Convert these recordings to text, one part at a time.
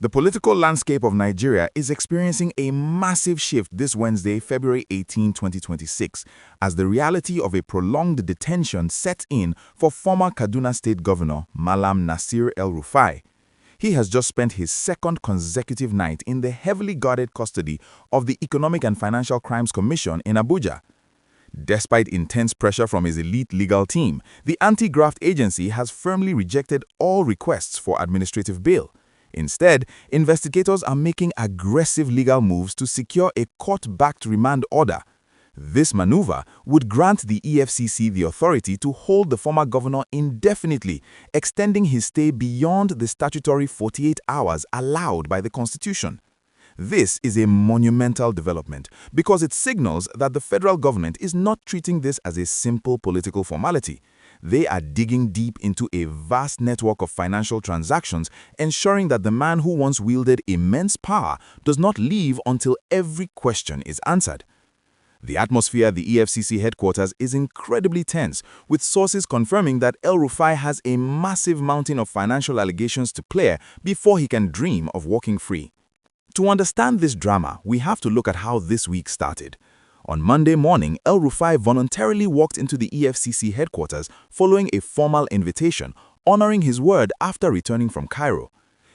The political landscape of Nigeria is experiencing a massive shift this Wednesday, February 18, 2026, as the reality of a prolonged detention sets in for former Kaduna State Governor Mallam Nasir El-Rufai. He has just spent his second consecutive night in the heavily guarded custody of the Economic and Financial Crimes Commission in Abuja. Despite intense pressure from his elite legal team, the anti-graft agency has firmly rejected all requests for administrative bail. Instead, investigators are making aggressive legal moves to secure a court-backed remand order. This maneuver would grant the EFCC the authority to hold the former governor indefinitely, extending his stay beyond the statutory 48 hours allowed by the Constitution. This is a monumental development because it signals that the federal government is not treating this as a simple political formality. They are digging deep into a vast network of financial transactions, ensuring that the man who once wielded immense power does not leave until every question is answered. The atmosphere at the EFCC headquarters is incredibly tense, with sources confirming that El-Rufai has a massive mountain of financial allegations to clear before he can dream of walking free. To understand this drama, we have to look at how this week started. On Monday morning, El-Rufai voluntarily walked into the EFCC headquarters following a formal invitation, honoring his word after returning from Cairo.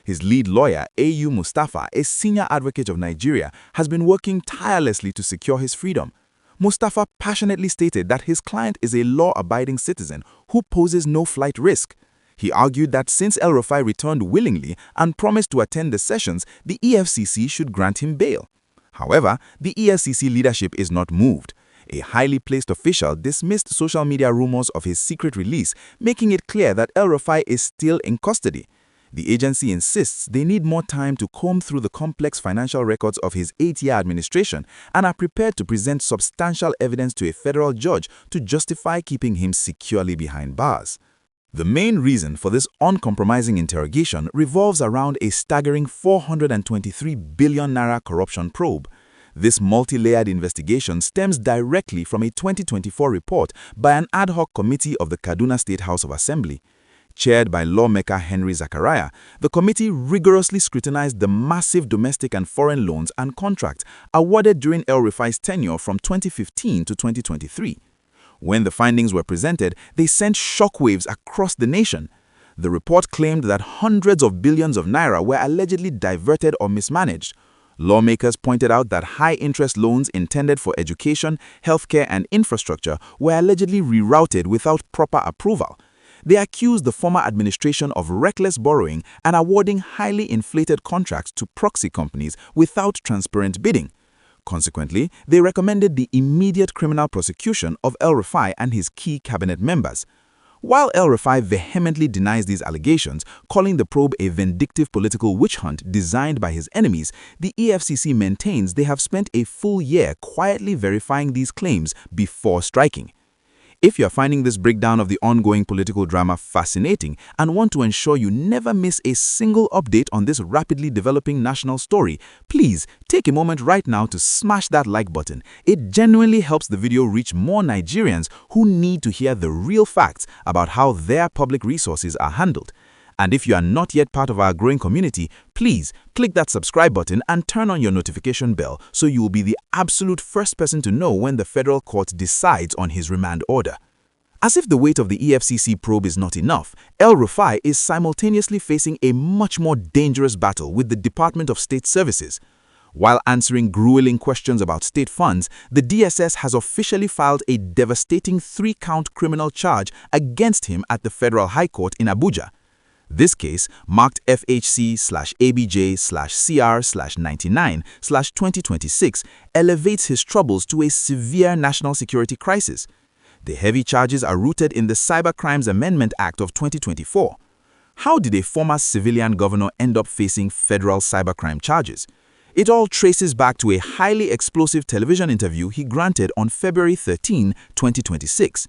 His lead lawyer, Mustapha, a senior advocate of Nigeria, has been working tirelessly to secure his freedom. Mustapha passionately stated that his client is a law-abiding citizen who poses no flight risk. He argued that since El-Rufai returned willingly and promised to attend the sessions, the EFCC should grant him bail. However, the EFCC leadership is not moved. A highly placed official dismissed social media rumors of his secret release, making it clear that El-Rufai is still in custody. The agency insists they need more time to comb through the complex financial records of his 8-year administration and are prepared to present substantial evidence to a federal judge to justify keeping him securely behind bars. The main reason for this uncompromising interrogation revolves around a staggering 423 billion naira corruption probe. This multi-layered investigation stems directly from a 2024 report by an ad hoc committee of the Kaduna State House of Assembly. Chaired by lawmaker Henry Zachariah, the committee rigorously scrutinized the massive domestic and foreign loans and contracts awarded during El-Rufai's tenure from 2015 to 2023. When the findings were presented, they sent shockwaves across the nation. The report claimed that hundreds of billions of naira were allegedly diverted or mismanaged. Lawmakers pointed out that high-interest loans intended for education, healthcare, and infrastructure were allegedly rerouted without proper approval. They accused the former administration of reckless borrowing and awarding highly inflated contracts to proxy companies without transparent bidding. Consequently, they recommended the immediate criminal prosecution of El-Rufai and his key cabinet members. While El-Rufai vehemently denies these allegations, calling the probe a vindictive political witch hunt designed by his enemies, the EFCC maintains they have spent a full year quietly verifying these claims before striking. If you are finding this breakdown of the ongoing political drama fascinating and want to ensure you never miss a single update on this rapidly developing national story, please take a moment right now to smash that like button. It genuinely helps the video reach more Nigerians who need to hear the real facts about how their public resources are handled. And if you are not yet part of our growing community, please click that subscribe button and turn on your notification bell so you will be the absolute first person to know when the federal court decides on his remand order. As if the weight of the EFCC probe is not enough, El-Rufai is simultaneously facing a much more dangerous battle with the Department of State Services. While answering grueling questions about state funds, the DSS has officially filed a devastating 3-count criminal charge against him at the Federal High Court in Abuja. This case, marked FHC/ABJ/CR/99/2026, elevates his troubles to a severe national security crisis. The heavy charges are rooted in the Cybercrimes Amendment Act of 2024. How did a former civilian governor end up facing federal cybercrime charges? It all traces back to a highly explosive television interview he granted on February 13, 2026.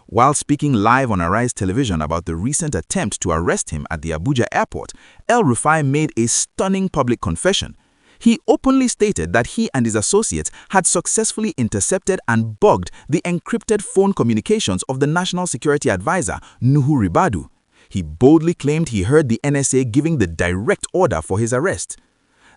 While speaking live on Arise Television about the recent attempt to arrest him at the Abuja airport, El-Rufai made a stunning public confession. He openly stated that he and his associates had successfully intercepted and bugged the encrypted phone communications of the National Security Advisor, Nuhu Ribadu. He boldly claimed he heard the NSA giving the direct order for his arrest.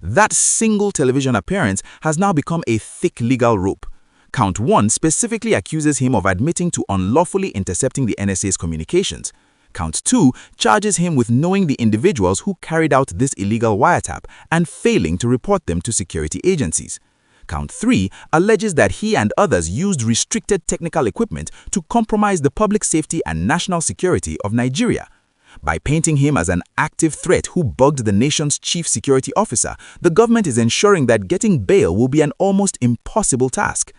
That single television appearance has now become a thick legal rope. Count 1 specifically accuses him of admitting to unlawfully intercepting the NSA's communications. Count 2 charges him with knowing the individuals who carried out this illegal wiretap and failing to report them to security agencies. Count 3 alleges that he and others used restricted technical equipment to compromise the public safety and national security of Nigeria. By painting him as an active threat who bugged the nation's chief security officer, the government is ensuring that getting bail will be an almost impossible task.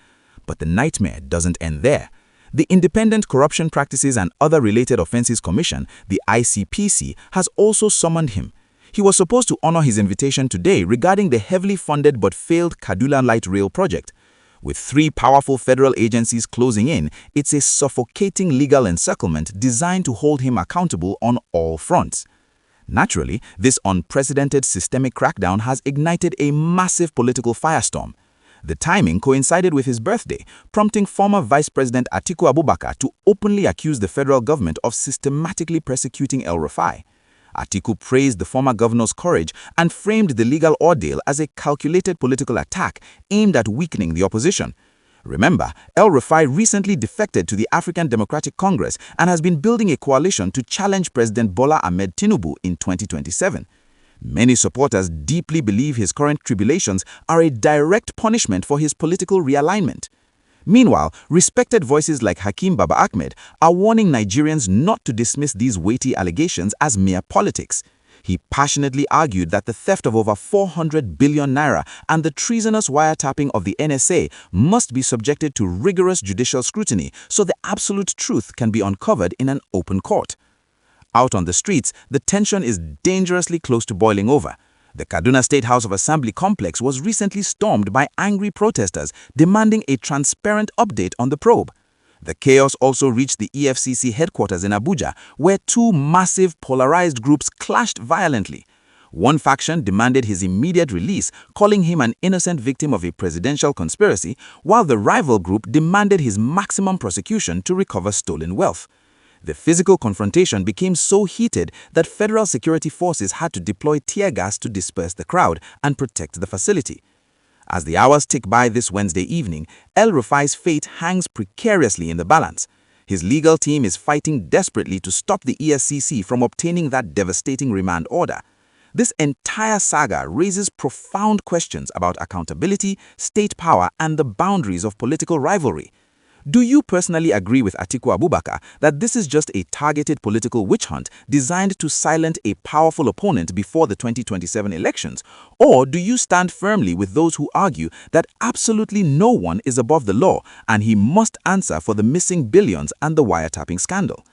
But the nightmare doesn't end there. The Independent Corruption Practices and Other Related Offenses Commission, the ICPC, has also summoned him. He was supposed to honor his invitation today regarding the heavily funded but failed Kaduna Light Rail project. With 3 powerful federal agencies closing in, it's a suffocating legal encirclement designed to hold him accountable on all fronts. Naturally, this unprecedented systemic crackdown has ignited a massive political firestorm. The timing coincided with his birthday, prompting former Vice President Atiku Abubakar to openly accuse the federal government of systematically persecuting El-Rufai. Atiku praised the former governor's courage and framed the legal ordeal as a calculated political attack aimed at weakening the opposition. Remember, El-Rufai recently defected to the African Democratic Congress and has been building a coalition to challenge President Bola Ahmed Tinubu in 2027. Many supporters deeply believe his current tribulations are a direct punishment for his political realignment. Meanwhile, respected voices like Hakeem Baba Ahmed are warning Nigerians not to dismiss these weighty allegations as mere politics. He passionately argued that the theft of over 400 billion naira and the treasonous wiretapping of the NSA must be subjected to rigorous judicial scrutiny so the absolute truth can be uncovered in an open court. Out on the streets, the tension is dangerously close to boiling over. The Kaduna State House of Assembly complex was recently stormed by angry protesters demanding a transparent update on the probe. The chaos also reached the EFCC headquarters in Abuja, where 2 massive polarized groups clashed violently. One faction demanded his immediate release, calling him an innocent victim of a presidential conspiracy, while the rival group demanded his maximum prosecution to recover stolen wealth. The physical confrontation became so heated that federal security forces had to deploy tear gas to disperse the crowd and protect the facility. As the hours tick by this Wednesday evening, El-Rufai's fate hangs precariously in the balance. His legal team is fighting desperately to stop the EFCC from obtaining that devastating remand order. This entire saga raises profound questions about accountability, state power, and the boundaries of political rivalry. Do you personally agree with Atiku Abubakar that this is just a targeted political witch hunt designed to silence a powerful opponent before the 2027 elections? Or do you stand firmly with those who argue that absolutely no one is above the law and he must answer for the missing billions and the wiretapping scandal?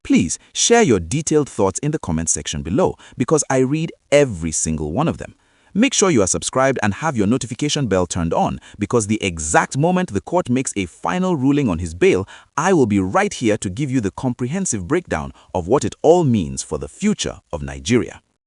Please share your detailed thoughts in the comment section below because I read every single one of them. Make sure you are subscribed and have your notification bell turned on because the exact moment the court makes a final ruling on his bail, I will be right here to give you the comprehensive breakdown of what it all means for the future of Nigeria.